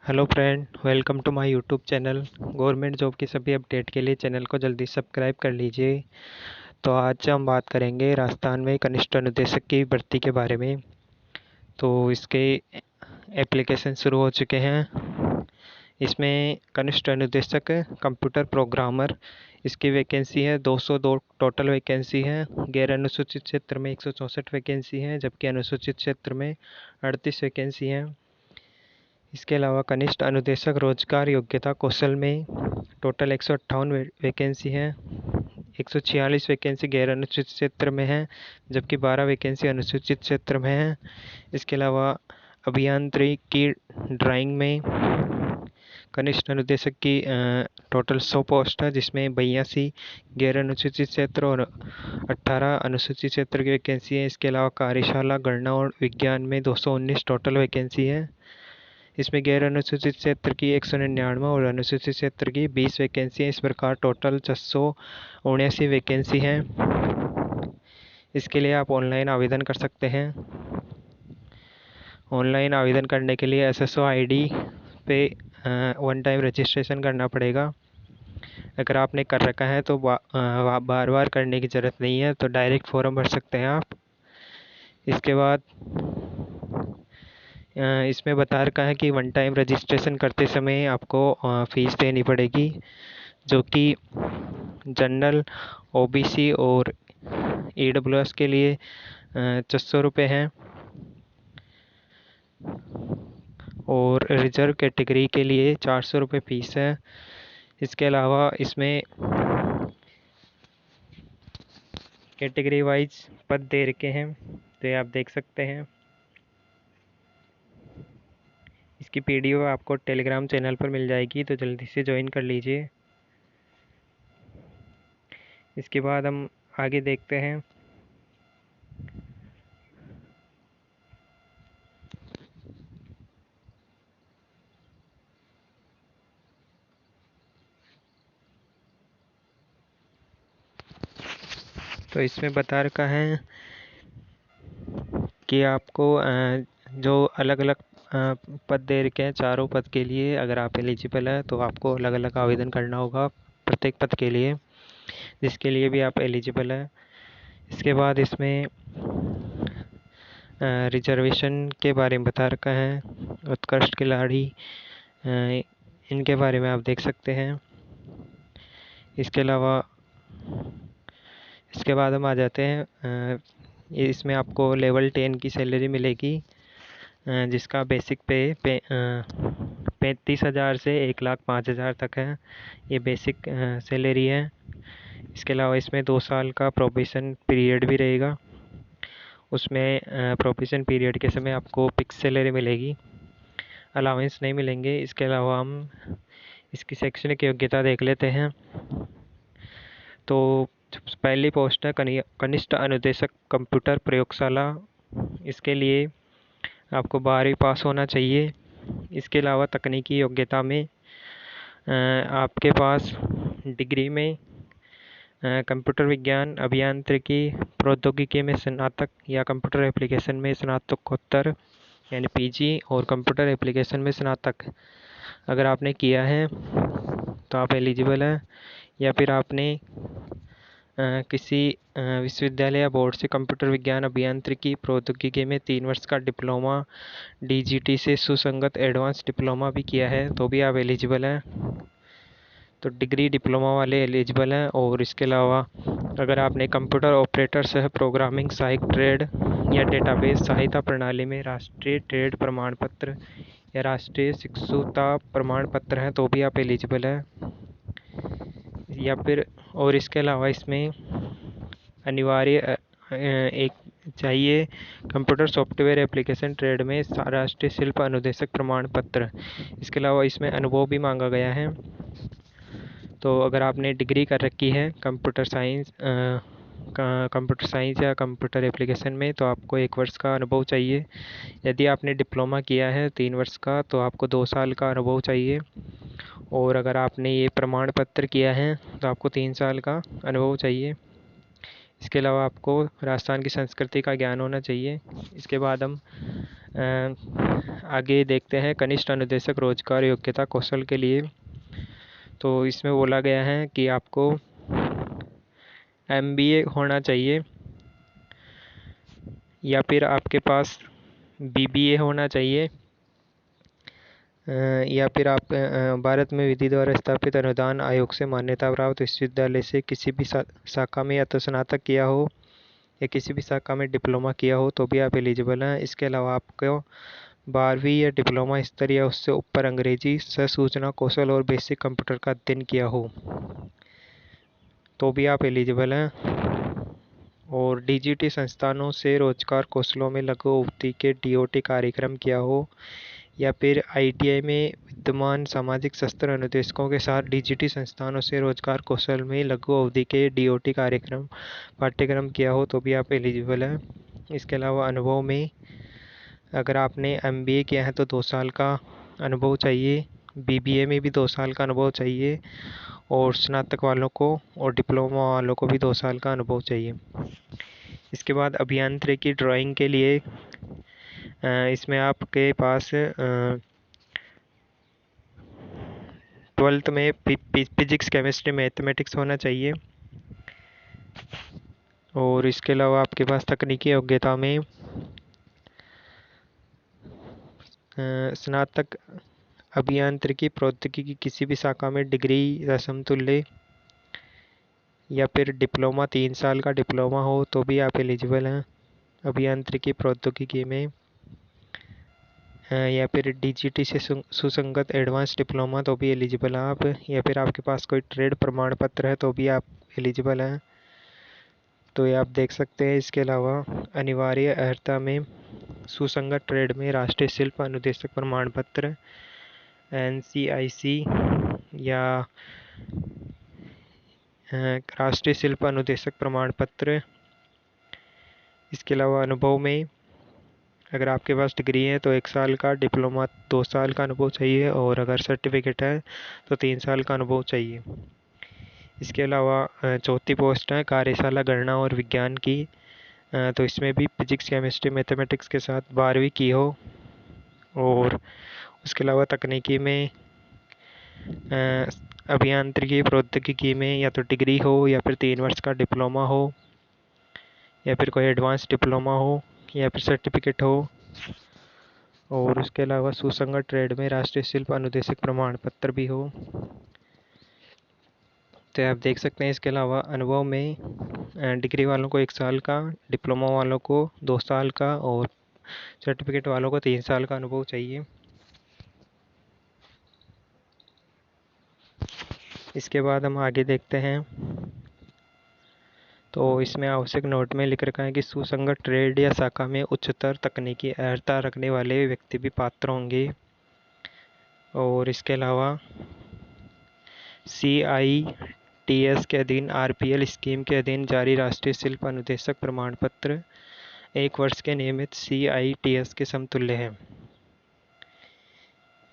Hello friend, welcome to my YouTube channel. Government job की सभी update के लिए चैनल को जल्दी सब्सक्राइब कर लीजिए। तो आज हम बात करेंगे राजस्थान में कनिष्ठ अनुदेशक की भर्ती के बारे में। तो इसके एप्लीकेशन शुरू हो चुके हैं। इसमें कनिष्ठ अनुदेशक कंप्यूटर प्रोग्रामर, इसकी वैकेंसी है 202 टोटल वैकेंसी है। गैर अनुसूचित क्षेत्र में 164 वैकेंसी है, जबकि अनुसूचित क्षेत्र में 38 वैकेंसी हैं। इसके अलावा कनिष्ठ अनुदेशक रोजगार योग्यता कौशल में टोटल 158 वैकेंसी है। 146 वैकेंसी गैर अनुसूचित क्षेत्र में है, जबकि 12 वैकेंसी अनुसूचित क्षेत्र में है। इसके अलावा अभियांत्रिकी ड्राइंग में कनिष्ठ अनुदेशक की टोटल 100 पोस्ट है, जिसमें 82 गैर अनुसूचित क्षेत्र और 18 अनुसूचित क्षेत्र की वैकेंसी है। इसके अलावा कार्यशाला गणना और विज्ञान में 219 टोटल वैकेंसी है। इसमें गैर अनुसूचित क्षेत्र की 199 और अनुसूचित क्षेत्र की 20 वैकेंसी है। इस प्रकार टोटल 679 वैकेंसी हैं। इसके लिए आप ऑनलाइन आवेदन कर सकते हैं। ऑनलाइन आवेदन करने के लिए SSO ID पे वन टाइम रजिस्ट्रेशन करना पड़ेगा। अगर आपने कर रखा है तो बार बार करने की ज़रूरत नहीं है, तो डायरेक्ट फॉर्म भर सकते हैं आप। इसके बाद इसमें बता रखा है कि वन टाइम रजिस्ट्रेशन करते समय आपको फ़ीस देनी पड़ेगी, जो कि जनरल, OBC और EWS के लिए 600 रुपये हैं, और रिजर्व कैटेगरी के लिए 400 रुपये फ़ीस है। इसके अलावा इसमें कैटेगरी वाइज पद दे रखे हैं, तो ये आप देख सकते हैं। इसकी PDF आपको टेलीग्राम चैनल पर मिल जाएगी, तो जल्दी से ज्वाइन कर लीजिए। इसके बाद हम आगे देखते हैं। तो इसमें बता रखा है कि आपको जो अलग अलग पद दे रखे हैं, चारों पद के लिए अगर आप एलिजिबल है तो आपको अलग अलग आवेदन करना होगा प्रत्येक पद के लिए, जिसके लिए भी आप एलिजिबल है। इसके बाद इसमें रिजर्वेशन के बारे में बता रखा है। उत्कृष्ट खिलाड़ी, इनके बारे में आप देख सकते हैं। इसके अलावा इसके बाद हम आ जाते हैं। इसमें आपको लेवल 10 की सैलरी मिलेगी, जिसका बेसिक पे 35,000 से 1,05,000 तक है। ये बेसिक सैलरी है। इसके अलावा इसमें 2 साल का प्रोबेशन पीरियड भी रहेगा। उसमें प्रोबेशन पीरियड के समय आपको फिक्स सैलरी मिलेगी, अलाउंस नहीं मिलेंगे। इसके अलावा हम इसकी शैक्षणिक योग्यता देख लेते हैं। तो पहली पोस्ट है कनिष्ठ अनुदेशक कंप्यूटर प्रयोगशाला। इसके लिए आपको 12वीं पास होना चाहिए। इसके अलावा तकनीकी योग्यता में आपके पास डिग्री में कंप्यूटर विज्ञान, अभियांत्रिकी, प्रौद्योगिकी में स्नातक या कंप्यूटर एप्लीकेशन में स्नातकोत्तर यानी PG और कंप्यूटर एप्लीकेशन में स्नातक अगर आपने किया है तो आप एलिजिबल हैं। या फिर आपने किसी विश्वविद्यालय या बोर्ड से कंप्यूटर विज्ञान, अभियांत्रिकी, प्रौद्योगिकी में 3 वर्ष का डिप्लोमा, DGT से सुसंगत एडवांस डिप्लोमा भी किया है, तो भी आप एलिजिबल हैं। तो डिग्री डिप्लोमा वाले एलिजिबल हैं। और इसके अलावा अगर आपने कंप्यूटर ऑपरेटर सह प्रोग्रामिंग सहायक ट्रेड या डेटाबेस सहायता प्रणाली में राष्ट्रीय ट्रेड प्रमाण पत्र या राष्ट्रीय शिक्षुता प्रमाण पत्र हैं, तो भी आप एलिजिबल हैं। या फिर और इसके अलावा इसमें अनिवार्य एक चाहिए कंप्यूटर सॉफ्टवेयर एप्लीकेशन ट्रेड में राष्ट्रीय शिल्प अनुदेशक प्रमाण पत्र। इसके अलावा इसमें अनुभव भी मांगा गया है। तो अगर आपने डिग्री कर रखी है कंप्यूटर साइंस या कंप्यूटर एप्लीकेशन में, तो आपको 1 वर्ष का अनुभव चाहिए। यदि आपने डिप्लोमा किया है 3 वर्ष का, तो आपको 2 साल का अनुभव चाहिए। और अगर आपने ये प्रमाण पत्र किया है तो आपको 3 साल का अनुभव चाहिए। इसके अलावा आपको राजस्थान की संस्कृति का ज्ञान होना चाहिए। इसके बाद हम आगे देखते हैं कनिष्ठ अनुदेशक रोजगार योग्यता कौशल के लिए। तो इसमें बोला गया है कि आपको MBA होना चाहिए या फिर आपके पास BBA होना चाहिए या फिर आप भारत में विधि द्वारा स्थापित अनुदान आयोग से मान्यता प्राप्त विश्वविद्यालय से किसी भी शाखा में या तो स्नातक किया हो या किसी भी शाखा में डिप्लोमा किया हो तो भी आप एलिजिबल हैं। इसके अलावा आपको 12वीं या डिप्लोमा स्तर या उससे ऊपर अंग्रेजी सूचना कौशल और बेसिक कंप्यूटर का अध्ययन किया हो तो भी आप एलिजिबल हैं। और DGT संस्थानों से रोजगार कौशलों में लघु अवधि के DOT कार्यक्रम किया हो या फिर ITI में विद्यमान सामाजिक शस्त्र अनुदेशकों के साथ DGT संस्थानों से रोजगार कौशल में लघु अवधि के DOT कार्यक्रम पाठ्यक्रम किया हो तो भी आप एलिजिबल हैं। इसके अलावा अनुभव में अगर आपने MBA किया है तो 2 साल का अनुभव चाहिए, BBA में भी 2 साल का अनुभव चाहिए और स्नातक वालों को और डिप्लोमा वालों को भी 2 साल का अनुभव चाहिए। इसके बाद अभियांत्रिकी ड्राइंग के लिए इसमें आपके पास 12th में फिजिक्स केमिस्ट्री मैथमेटिक्स होना चाहिए। और इसके अलावा आपके पास तकनीकी योग्यता में स्नातक अभियांत्रिकी प्रौद्योगिकी की किसी भी शाखा में डिग्री या समतुल्य या फिर डिप्लोमा 3 साल का डिप्लोमा हो तो भी आप एलिजिबल हैं। अभियांत्रिकी प्रौद्योगिकी में या फिर DGT से सुसंगत एडवांस डिप्लोमा तो भी एलिजिबल हैं आप, या फिर आपके पास कोई ट्रेड प्रमाण पत्र है तो भी आप एलिजिबल हैं। तो ये आप देख सकते हैं। इसके अलावा अनिवार्य अर्हता में सुसंगत ट्रेड में राष्ट्रीय शिल्प अनुदेशक प्रमाण पत्र NCIC या राष्ट्रीय शिल्प अनुदेशक प्रमाण पत्र। इसके अलावा अनुभव में अगर आपके पास डिग्री है तो 1 साल का, डिप्लोमा 2 साल का अनुभव चाहिए और अगर सर्टिफिकेट है तो 3 साल का अनुभव चाहिए। इसके अलावा चौथी पोस्ट है कार्यशाला गणना और विज्ञान की। तो इसमें भी फिजिक्स केमिस्ट्री मैथमेटिक्स के साथ 12वीं की हो और उसके अलावा तकनीकी में अभियांत्रिकी प्रौद्योगिकी में या तो डिग्री हो या फिर 3 वर्ष का डिप्लोमा हो या फिर कोई एडवांस डिप्लोमा हो या फिर सर्टिफिकेट हो और उसके अलावा सुसंगत ट्रेड में राष्ट्रीय शिल्प अनुदेशक प्रमाण पत्र भी हो। तो आप देख सकते हैं। इसके अलावा अनुभव में डिग्री वालों को 1 साल का, डिप्लोमा वालों को 2 साल का और सर्टिफिकेट वालों को 3 साल का अनुभव चाहिए। इसके बाद हम आगे देखते हैं। तो इसमें आवश्यक नोट में लिख रखा है कि सुसंगत ट्रेड या शाखा में उच्चतर तकनीकी अर्हता रखने वाले व्यक्ति भी पात्र होंगे। और इसके अलावा CITS के अधीन RPL स्कीम के अधीन जारी राष्ट्रीय शिल्प अनुदेशक प्रमाण पत्र 1 वर्ष के नियमित CITS के समतुल्य है।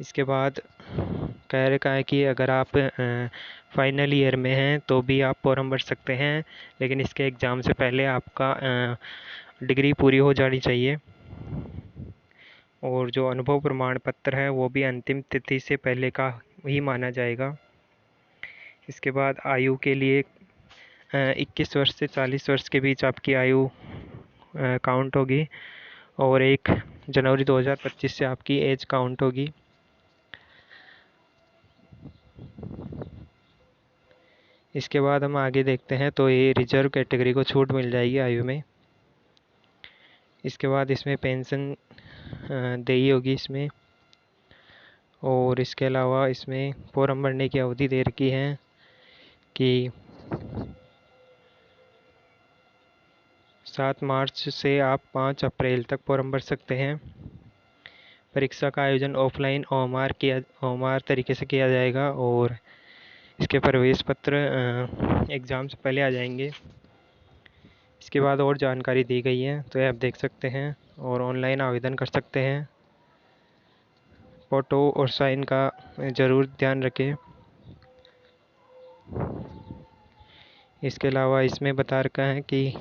इसके बाद कह रखा है कि अगर आप फाइनल ईयर में हैं तो भी आप फॉर्म भर सकते हैं, लेकिन इसके एग्ज़ाम से पहले आपका डिग्री पूरी हो जानी चाहिए। और जो अनुभव प्रमाण पत्र है वो भी अंतिम तिथि से पहले का ही माना जाएगा। इसके बाद आयु के लिए 21 वर्ष से 40 वर्ष के बीच आपकी आयु काउंट होगी और 1 जनवरी 2025 से आपकी एज काउंट होगी। इसके बाद हम आगे देखते हैं। तो ये रिजर्व कैटेगरी को छूट मिल जाएगी आयु में। इसके बाद इसमें पेंशन देय होगी इसमें। और इसके अलावा इसमें फॉर्म भरने की अवधि दे रखी है कि 7 मार्च से आप 5 अप्रैल तक फॉर्म भर सकते हैं। परीक्षा का आयोजन ऑफलाइन OMR तरीके से किया जाएगा और इसके प्रवेश पत्र एग्ज़ाम से पहले आ जाएंगे। इसके बाद और जानकारी दी गई है तो ये आप देख सकते हैं और ऑनलाइन आवेदन कर सकते हैं। फ़ोटो और साइन का ज़रूर ध्यान रखें। इसके अलावा इसमें बता रखा है कि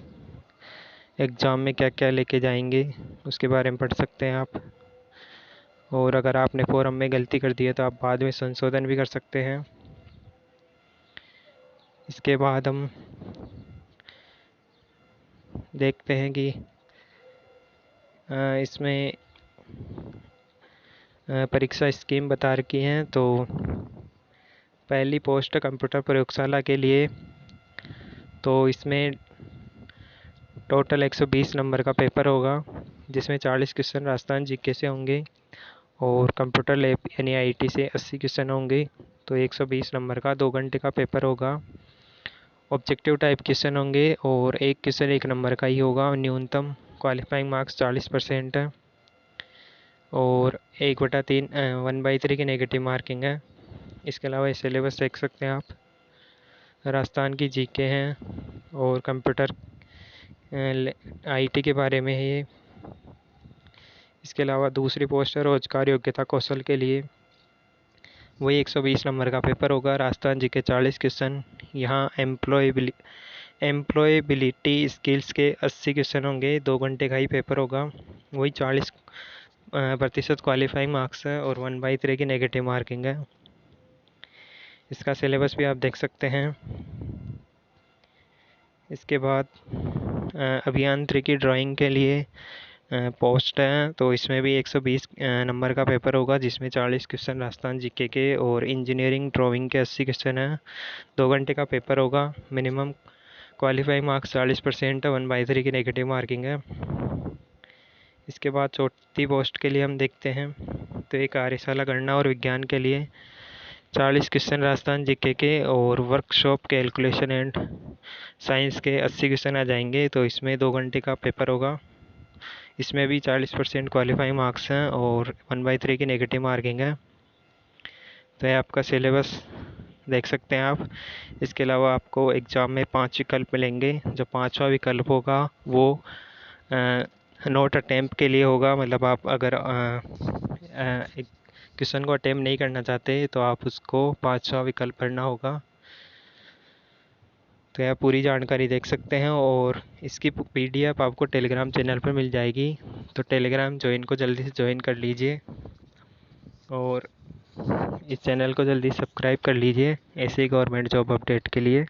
एग्ज़ाम में क्या क्या लेके जाएंगे, उसके बारे में पढ़ सकते हैं आप। और अगर आपने फॉर्म में गलती कर दी है तो आप बाद में संशोधन भी कर सकते हैं। इसके बाद हम देखते हैं कि इसमें परीक्षा स्कीम बता रखी है। तो पहली पोस्ट कंप्यूटर प्रयोगशाला के लिए, तो इसमें टोटल 120 नंबर का पेपर होगा, जिसमें 40 क्वेश्चन राजस्थान जीके से होंगे और कंप्यूटर लैब यानी आईटी से 80 क्वेश्चन होंगे। तो 120 नंबर का 2 घंटे का पेपर होगा। ऑब्जेक्टिव टाइप क्वेश्चन होंगे और एक क्वेश्चन 1 नंबर का ही होगा। न्यूनतम क्वालिफाइंग मार्क्स 40% है और 1/3 1/3 की नेगेटिव मार्किंग है। इसके अलावा सिलेबस देख सकते हैं आप। राजस्थान की जीके हैं और कंप्यूटर आईटी के बारे में है ये। इसके अलावा दूसरी पोस्ट है रोजगार योग्यता कौशल के लिए, वही 120 नंबर का पेपर होगा। Rajasthan GK 40 question. यहाँ एम्प्लॉयबिलिटी स्किल्स के 80 क्वेश्चन होंगे, 2 घंटे का ही पेपर होगा। वही 40% क्वालिफाइंग मार्क्स है और 1/3 की नेगेटिव मार्किंग है। इसका सिलेबस भी आप देख सकते हैं। इसके बाद अभियांत्रिकी ड्राइंग के लिए पोस्ट है, तो इसमें भी 120 नंबर का पेपर होगा, जिसमें 40 क्वेश्चन राजस्थान जीके के और इंजीनियरिंग ड्राइंग के 80 क्वेश्चन हैं। 2 घंटे का पेपर होगा। मिनिमम क्वालिफाइंग मार्क्स 40% है, 1/3 की नेगेटिव मार्किंग है। इसके बाद चौथी पोस्ट के लिए हम देखते हैं, तो एक कार्यशाला गणना और विज्ञान के लिए 40 क्वेश्चन राजस्थान जीके के और वर्कशॉप कैलकुलेशन एंड साइंस के 80 क्वेश्चन आ जाएंगे। तो इसमें 2 घंटे का पेपर होगा। इसमें भी 40% क्वालिफाइंग मार्क्स हैं और 1/3 की नेगेटिव मार्किंग है। तो ये आपका सिलेबस देख सकते हैं आप। इसके अलावा आपको एग्ज़ाम में 5 विकल्प मिलेंगे। जो 5वां विकल्प होगा वो नोट अटैम्प्ट के लिए होगा, मतलब आप अगर एक क्वेश्चन को अटैम्प्ट नहीं करना चाहते तो आप उसको 5वां विकल्प भरना होगा। तो यह पूरी जानकारी देख सकते हैं और इसकी पीडीएफ आपको टेलीग्राम चैनल पर मिल जाएगी। तो टेलीग्राम ज्वाइन को जल्दी से ज्वाइन कर लीजिए और इस चैनल को जल्दी सब्सक्राइब कर लीजिए ऐसे ही गवर्नमेंट जॉब अपडेट के लिए।